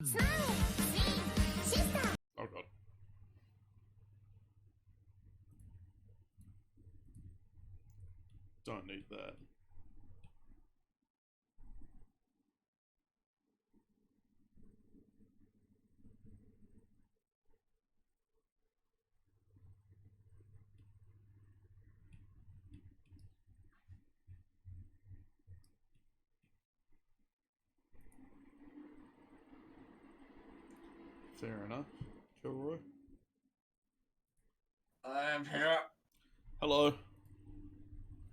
Oh god. Don't need that. Fair enough. Kilroy. I'm here. Hello.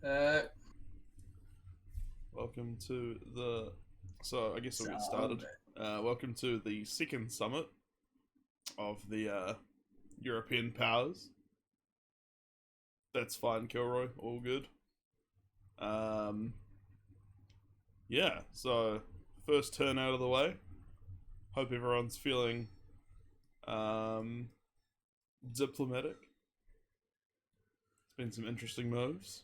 Uh, Welcome to the... So, I guess we'll get started. Welcome to the second summit of the European powers. That's fine, Kilroy. All good. Yeah, so first turn out of the way. Hope everyone's feeling diplomatic. It's been some interesting moves.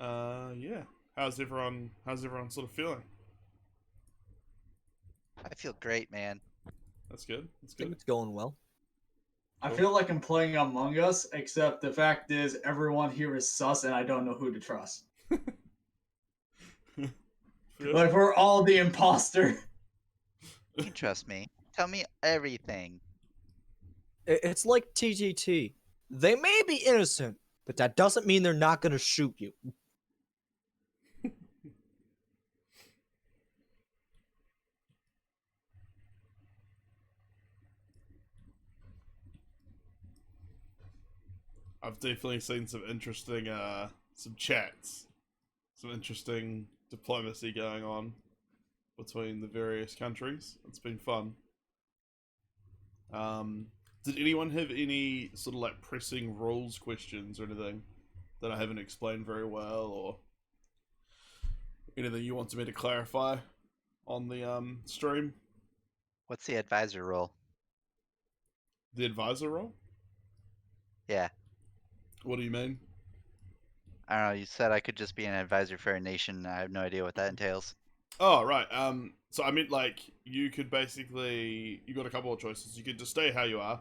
Yeah. How's everyone sort of feeling? I feel great, man. That's good. That's I think good. it's going well. I feel like I'm playing Among Us, except the fact is everyone here is sus and I don't know who to trust. Like, we're all the imposter. You can trust me. Tell me everything. It's like TGT. They may be innocent, but that doesn't mean they're not going to shoot you. I've definitely seen some interesting some chats. Some interesting diplomacy going on between the various countries. It's been fun. Did anyone have any sort of like pressing rules questions or anything that I haven't explained very well, or anything you wanted me to clarify on the stream? What's the advisor role? The advisor role? Yeah. What do you mean? I don't know. You said I could just be an advisor for a nation. I have no idea what that entails. Oh, right. So I meant like you could basically, you got a couple of choices. You could just stay how you are,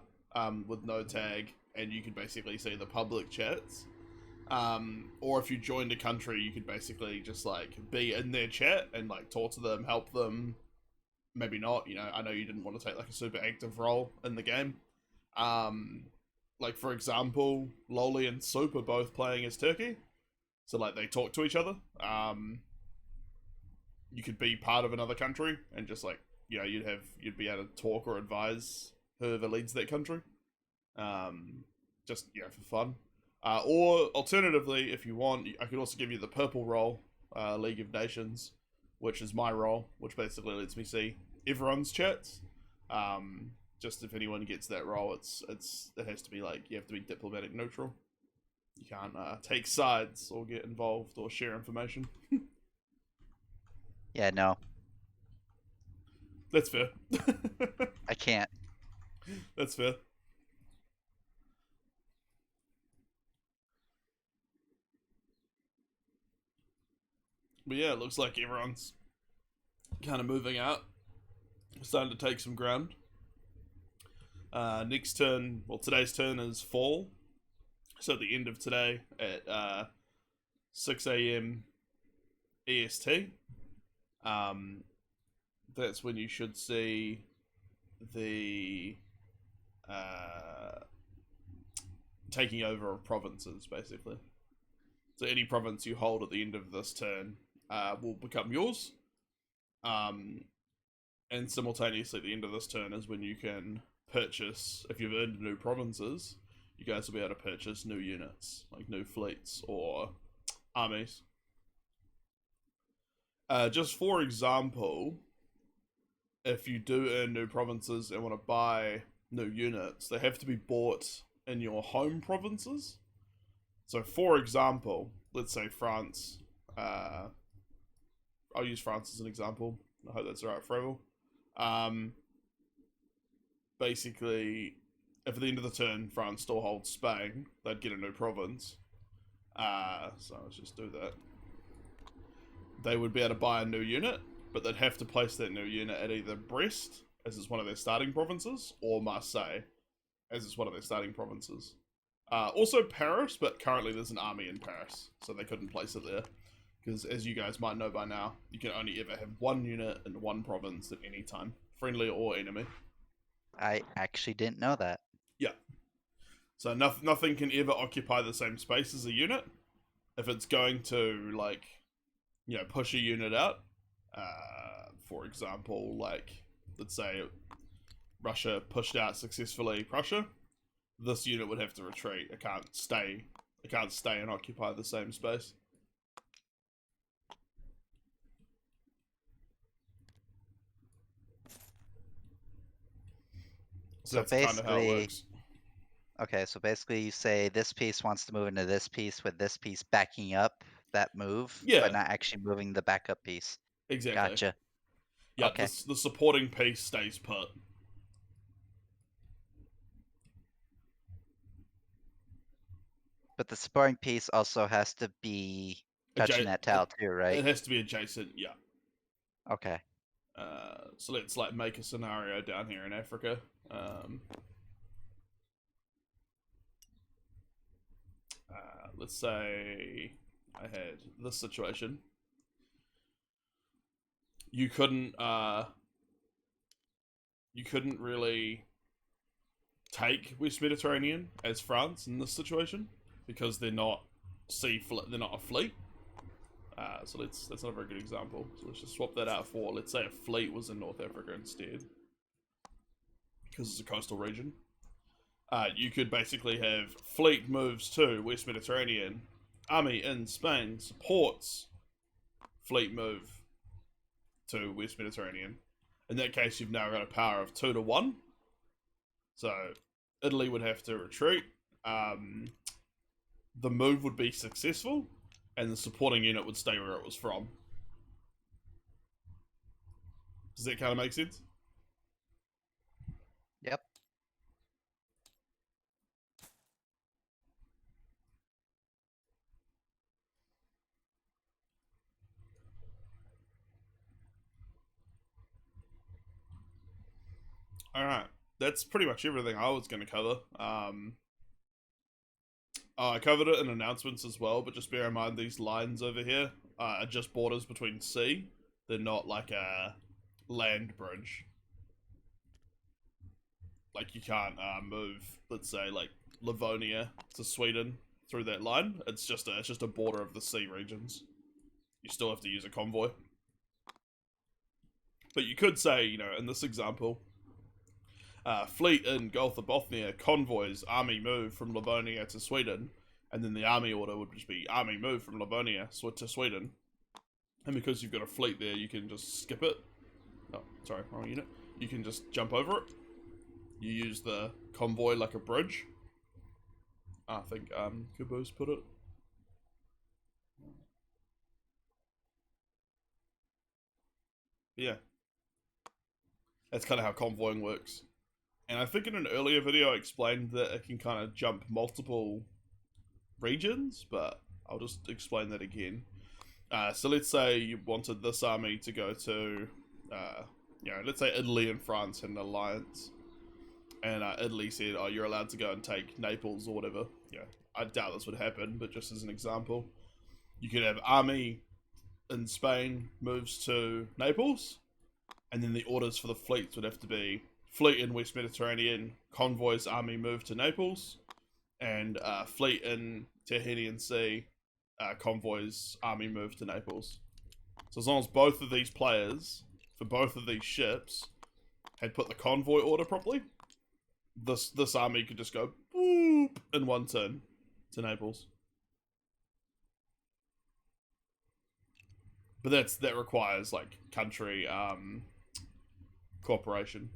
with no tag, and you could basically see the public chats. Or if you joined a country, you could basically just like be in their chat and like talk to them, help them. Maybe not, you know, I know you didn't want to take like a super active role in the game. Like for example, Loli and Soup are both playing as Turkey. So like they talk to each other. You could be part of another country and just like, you know, you'd be able to talk or advise whoever leads that country. Just, you know, for fun. Or alternatively, if you want, I could also give you the purple role, League of Nations, which is my role, which basically lets me see everyone's chats. Just if anyone gets that role, it has to be like, you have to be diplomatic neutral. You can't take sides or get involved or share information. Yeah, no, That's fair. I can't. That's fair. But yeah, it looks like everyone's kind of moving out. Starting to take some ground. Next turn, well, today's turn is fall. So at the end of today at 6 a.m. EST, that's when you should see the taking over of provinces, basically. So any province you hold at the end of this turn will become yours. And simultaneously at the end of this turn is when you can purchase, if you've earned new provinces, you guys will be able to purchase new units, like new fleets or armies. Just for example, if you do earn new provinces and want to buy new units, they have to be bought in your home provinces. So for example, let's say France, I'll use France as an example. I hope that's alright for everyone. Basically, if at the end of the turn France still holds Spain, they'd get a new province. So let's just do that. They would be able to buy a new unit, but they'd have to place that new unit at either Brest, as it's one of their starting provinces, or Marseille, as it's one of their starting provinces. Also Paris, but currently there's an army in Paris, so they couldn't place it there. Because as you guys might know by now, you can only ever have one unit in one province at any time, friendly or enemy. I actually didn't know that. Yeah. So nothing can ever occupy the same space as a unit. If it's going to, like, you know, push a unit out, for example, like, let's say Russia pushed out successfully Prussia, this unit would have to retreat. It can't stay and occupy the same space. So that's kind of how it works. Okay, so basically you say this piece wants to move into this piece with this piece backing up that move, Yeah. but not actually moving the backup piece. Exactly. Gotcha. Yeah, Okay. the supporting piece stays put. But the supporting piece also has to be touching that tile too, right? It has to be adjacent, yeah. Okay. So let's like make a scenario down here in Africa. Let's say I had this situation. You couldn't really take West Mediterranean as France in this situation because they're not they're not a fleet. So that's not a very good example. So let's just swap that out for, let's say a fleet was in North Africa instead, because it's a coastal region. You could basically have fleet moves to West Mediterranean, army in Spain supports fleet move to West Mediterranean. In that case, you've now got a power of 2 to 1. So Italy would have to retreat. The move would be successful, and the supporting unit would stay where it was from. Does that kind of make sense? Yep. Alright, that's pretty much everything I was going to cover. I covered it in announcements as well, but just bear in mind these lines over here are just borders between sea. They're not like a land bridge. Like you can't move, let's say, like Livonia to Sweden through that line. It's just a border of the sea regions. You still have to use a convoy. But you could say, you know, in this example, fleet in Gulf of Bothnia, convoys, army move from Livonia to Sweden, and then the army order would just be army move from Livonia to Sweden. And because you've got a fleet there, you can just skip it. Oh, sorry, wrong unit. You can just jump over it. You use the convoy like a bridge. I think Kubo's put it. Yeah. That's kind of how convoying works. And I think in an earlier video I explained that it can kind of jump multiple regions, but I'll just explain that again. So let's say you wanted this army to go to, you know, let's say Italy and France had an alliance. And Italy said, oh, you're allowed to go and take Naples or whatever. Yeah, I doubt this would happen, but just as an example. You could have army in Spain moves to Naples, and then the orders for the fleets would have to be fleet in West Mediterranean, convoys, army move to Naples, and fleet in Tyrrhenian Sea, convoys, army move to Naples. So as long as both of these players, for both of these ships, had put the convoy order properly, this army could just go boop in one turn to Naples. But that requires like country cooperation,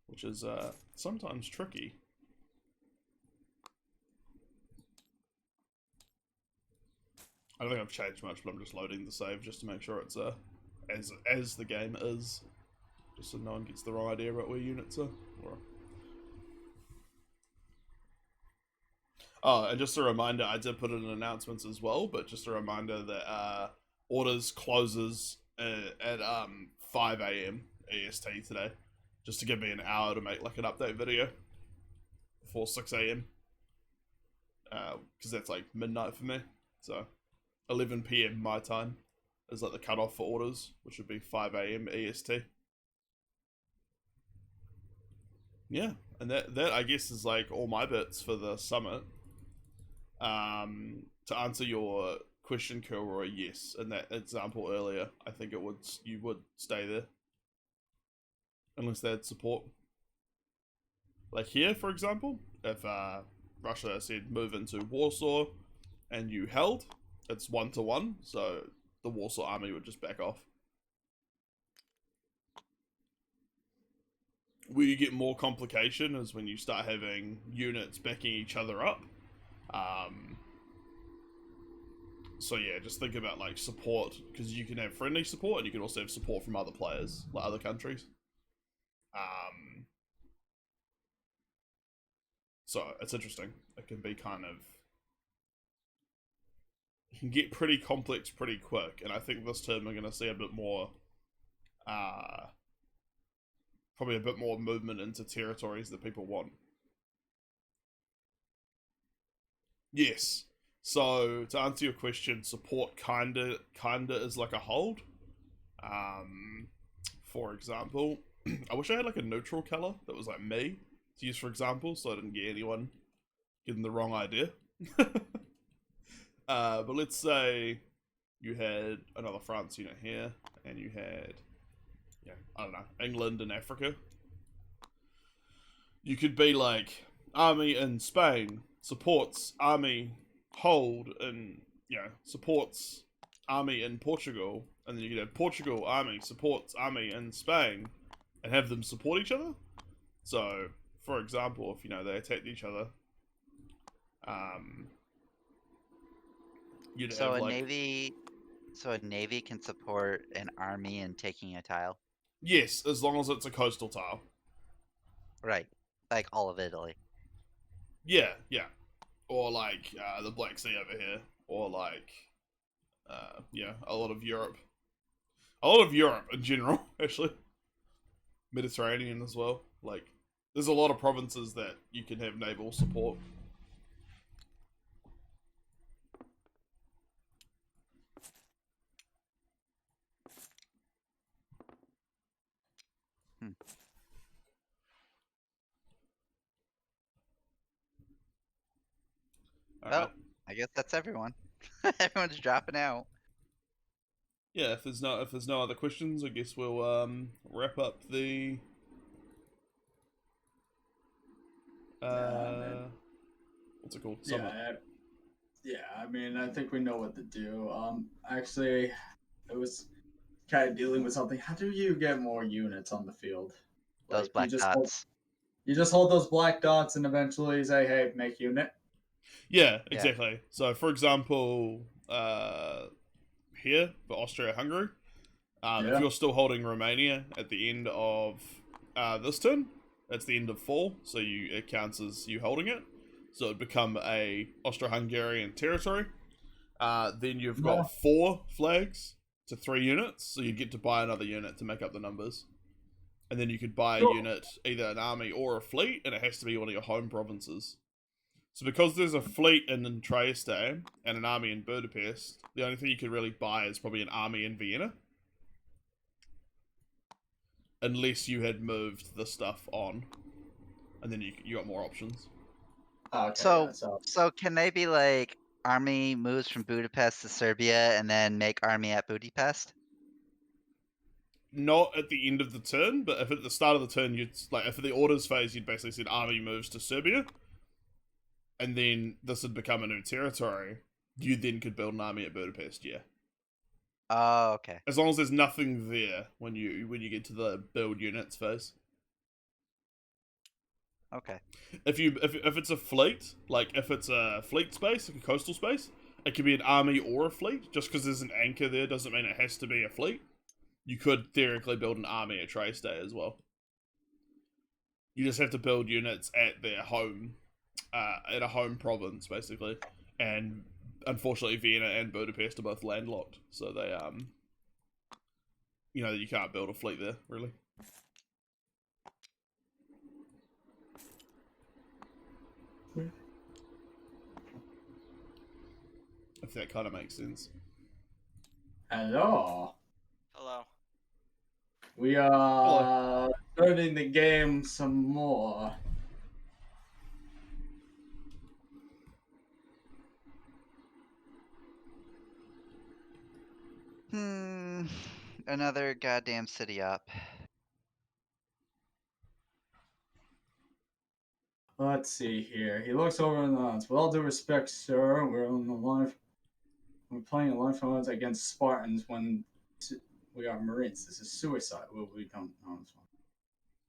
which is sometimes tricky. I don't think I've changed much, but I'm just loading the save just to make sure it's as the game is, just so no one gets the wrong idea about where units are. Oh, and just a reminder, I did put it in announcements as well, but just a reminder that orders closes at 5 a.m. EST today, just to give me an hour to make like an update video before 6 a.m. Because that's like midnight for me. So 11 p.m. my time is like the cutoff for orders, which would be 5 a.m. EST. Yeah, and that I guess is like all my bits for the summit. To answer your question, Kilroy, yes. In that example earlier, I think you would stay there. Unless they had support. Like here, for example, if Russia said move into Warsaw and you held, it's 1-to-1, so the Warsaw army would just back off. Where you get more complication is when you start having units backing each other up. So yeah, just think about like support, because you can have friendly support and you can also have support from other players, like other countries. So it's interesting. It can be kind of, it can get pretty complex pretty quick, and I think this term we're going to see a bit more, probably a bit more movement into territories that people want. Yes. So to answer your question, support kinda is like a hold. For example, I wish I had like a neutral color that was like me to use for example, so I didn't get anyone getting the wrong idea. But let's say you had another France unit here, and you had, yeah, I don't know, England and Africa. You could be like, army in Spain supports army hold and, you know, supports army in Portugal, and then you could have Portugal army supports army in Spain and have them support each other. So, for example, if, you know, they attacked each other, you'd So have a like... navy can support an army in taking a tile? Yes, as long as it's a coastal tile. Right. Like all of Italy. Yeah, yeah. Or like the Black Sea over here. Or like, yeah, a lot of Europe. A lot of Europe in general, actually. Mediterranean as well. Like, there's a lot of provinces that you can have naval support. Well, I guess that's everyone. Everyone's dropping out. Yeah, if there's no other questions, I guess we'll wrap up the what's it called? Summit. I mean, I think we know what to do. Actually, it was kind of dealing with something. How do you get more units on the field? Those Like, black dots. You just hold those black dots and eventually say, "Hey, make unit." Yeah, exactly. Yeah. So, for example, here for Austria-Hungary, if you're still holding Romania at the end of this turn, that's the end of fall, so it counts as you holding it. So it'd become a Austro-Hungarian territory. Then you've got 4 flags to 3 units, so you get to buy another unit to make up the numbers. And then you could buy a unit, either an army or a fleet, and it has to be one of your home provinces. So because there's a fleet in Trieste and an army in Budapest, the only thing you could really buy is probably an army in Vienna. Unless you had moved the stuff on. And then you got more options. Okay, so can they be like, army moves from Budapest to Serbia and then make army at Budapest? Not at the end of the turn, but if at the start of the turn, if at the orders phase, you'd basically said army moves to Serbia, and then this had become a new territory, you then could build an army at Budapest, yeah. Oh, okay. As long as there's nothing there when you get to the build units phase. Okay. If it's a fleet, like if it's a fleet space, like a coastal space, it could be an army or a fleet. Just because there's an anchor there doesn't mean it has to be a fleet. You could theoretically build an army at Trieste as well. You just have to build units at their home, at a home province, basically. And unfortunately, Vienna and Budapest are both landlocked, so you can't build a fleet there, really. If that kind of makes sense. Hello. Hello. We are starting the game some more. Another goddamn city op. Let's see here. He looks over and nods. With all due respect, sir, we're on the line. We're playing a life odds against Spartans when we are Marines. This is suicide. We'll become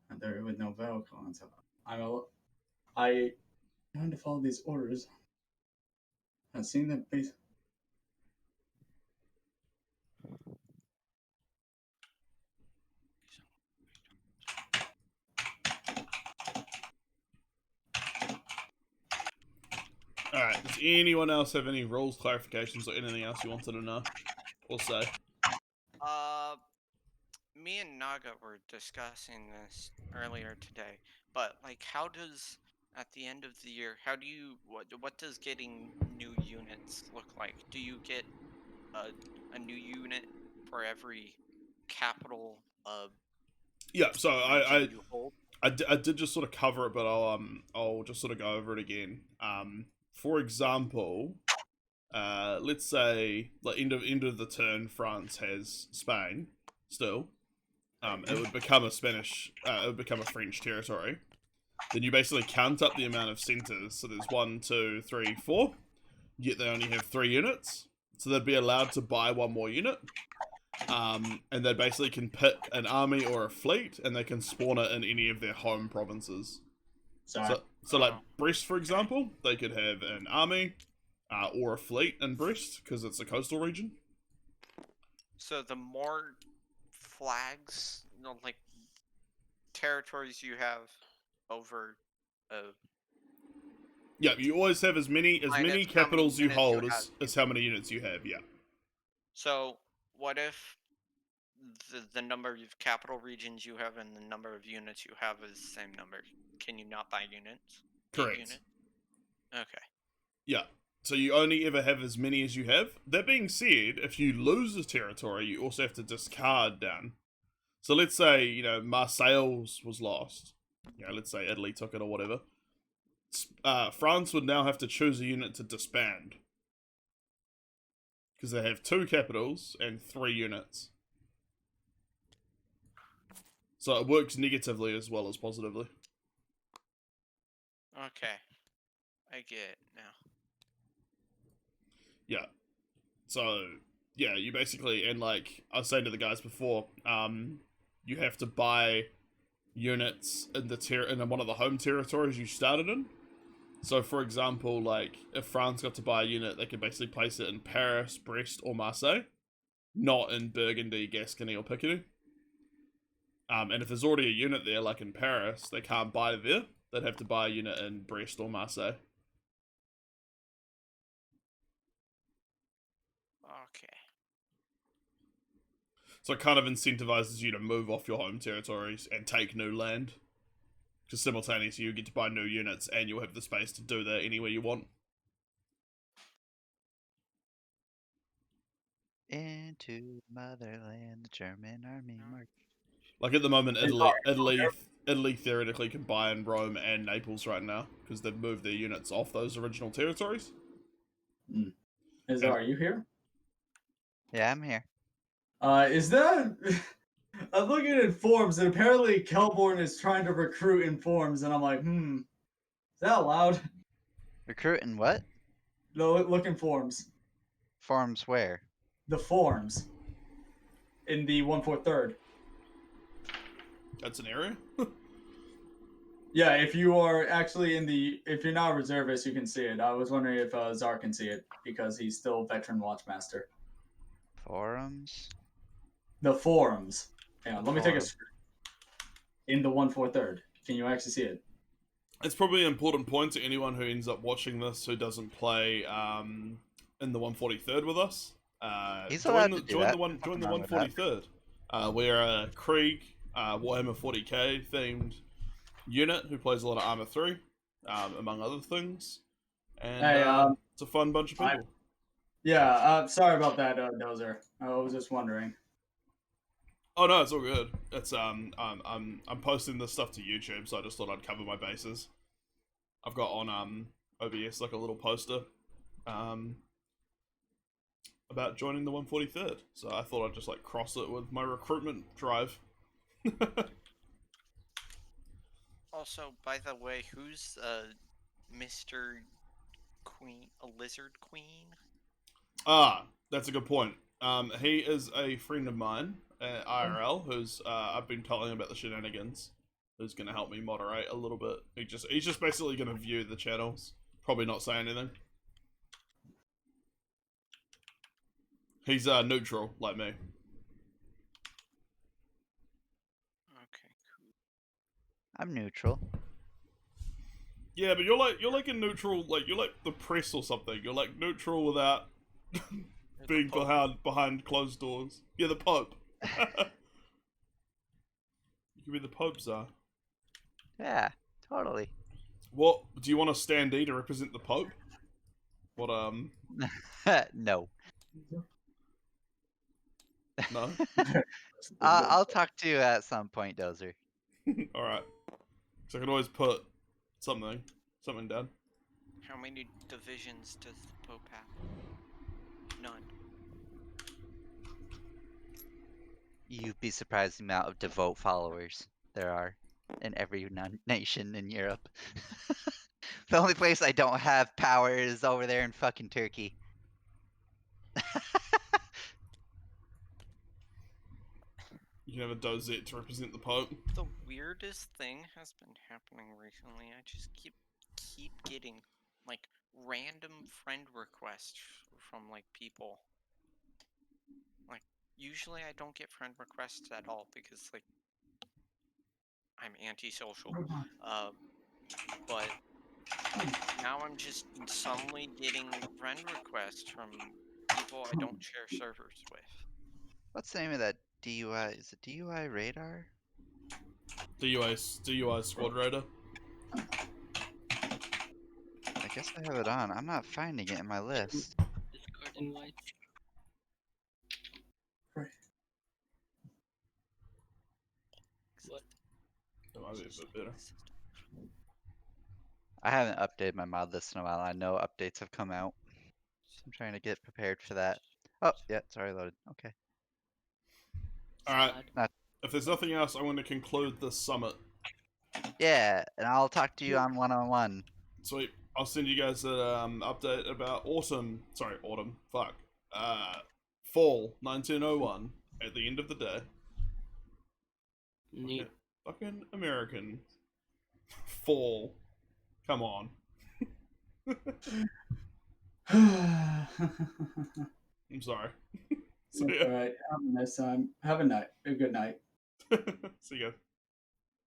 and there with no veil cons. I trying to follow these orders. I've seen that base. Alright, does anyone else have any rules, clarifications, or anything else you wanted to know? Or say? Me and Naga were discussing this earlier today, but like, how does at the end of the year, how do you what does getting new units look like? Do you get a new unit for every capital Yeah, so region you hold? I did just sort of cover it, but I'll just sort of go over it again. For example, let's say like end of the turn, France has Spain still. It would become a French territory. Then you basically count up the amount of centers. So there's 1, 2, 3, 4. Yet they only have 3 units, so they'd be allowed to buy 1 more unit. And they basically can pit an army or a fleet, and they can spawn it in any of their home provinces. So like Brest, for example, they could have an army or a fleet in Brest because it's a coastal region. So the more flags, like territories you have over Yeah, you always have as many capitals you hold as how many units you have. Yeah. So what if the number of capital regions you have and the number of units you have is the same number? Can you not buy units? Correct. Okay. Yeah. So you only ever have as many as you have. That being said, if you lose a territory, you also have to discard down. So let's say, Marseilles was lost. Let's say Italy took it or whatever. France would now have to choose a unit to disband. Because they have 2 capitals and 3 units. So it works negatively as well as positively. Okay. I get it now. Yeah. So, yeah, you basically, and like I was saying to the guys before, you have to buy units in one of the home territories you started in. So, for example, like, if France got to buy a unit, they could basically place it in Paris, Brest, or Marseille, not in Burgundy, Gascony, or Picardy. And if there's already a unit there, like in Paris, they can't buy there. They'd have to buy a unit in Brest or Marseille. Okay. So it kind of incentivizes you to move off your home territories and take new land. Because simultaneously you get to buy new units and you'll have the space to do that anywhere you want. Into motherland, the German army march. Like at the moment, Italy theoretically can buy in Rome and Naples right now because they've moved their units off those original territories. Are you here? Yeah, I'm here. Is that? I'm looking at forms, and apparently Kelborn is trying to recruit in forms, and I'm like, is that allowed? Recruiting what? No, look in forms. Forms where? The forms. In the 1/4. That's an area? Yeah, if you are actually if you're not a reservist, you can see it. I was wondering if Czar can see it, because he's still veteran watchmaster. Forums? The forums. Hang on, let me take a screen. In the 1/4. Can you actually see it? It's probably an important point to anyone who ends up watching this who doesn't play in the 143rd with us. He's allowed to do join that. the 143rd. We're a Krieg, Warhammer 40k themed unit who plays a lot of Arma 3, among other things. And Hey, it's a fun bunch of people. sorry about that, Dozer. I was just wondering. Oh no, it's all good. It's I'm posting this stuff to YouTube, so I just thought I'd cover my bases. I've got on OBS like a little poster about joining the 143rd. So I thought I'd just like cross it with my recruitment drive. Also, by the way, who's Mr. Queen, a lizard queen? Ah, that's a good point. He is a friend of mine, IRL, who's I've been telling him about the shenanigans. Who's gonna help me moderate a little bit? He's just basically gonna view the channels, probably not say anything. He's neutral like me. Okay, cool. I'm neutral. Yeah, but you're like a neutral, like you're like the press or something. You're like neutral without You're the being Pope. behind closed doors. Yeah, the Pope. You can be the Pope, Czar. Yeah, totally. What do you want a standee to represent the Pope? What No. no? I'll talk to you at some point, Dozer. All right. So I can always put something down. How many divisions does the Pope have? None. You'd be surprised the amount of devout followers there are in every nation in Europe. The only place I don't have power is over there in fucking Turkey. You can have a Dozette to represent the Pope. The weirdest thing has been happening recently. I just keep getting like random friend requests from like people. Like usually I don't get friend requests at all because like I'm antisocial. But now I'm just suddenly getting friend requests from people I don't share servers with. What's the name of that DUI? Is it DUI radar? DUI Squad Raider. I guess I have it on. I'm not finding it in my list. Discord invite. What? That might be a bit better. I haven't updated my mod list in a while. I know updates have come out. So I'm trying to get prepared for that. Oh, yeah, it's already loaded. Okay. Alright. Not- If there's nothing else, I want to conclude this summit. Yeah, and I'll talk to you on one-on-one. Sweet. I'll send you guys an update about autumn. Sorry, autumn. Fuck. Fall 1901 at the end of the day. Neat. Fucking American. Fall. Come on. I'm sorry. See ya. All right. Have a nice time. Have a good night. See ya.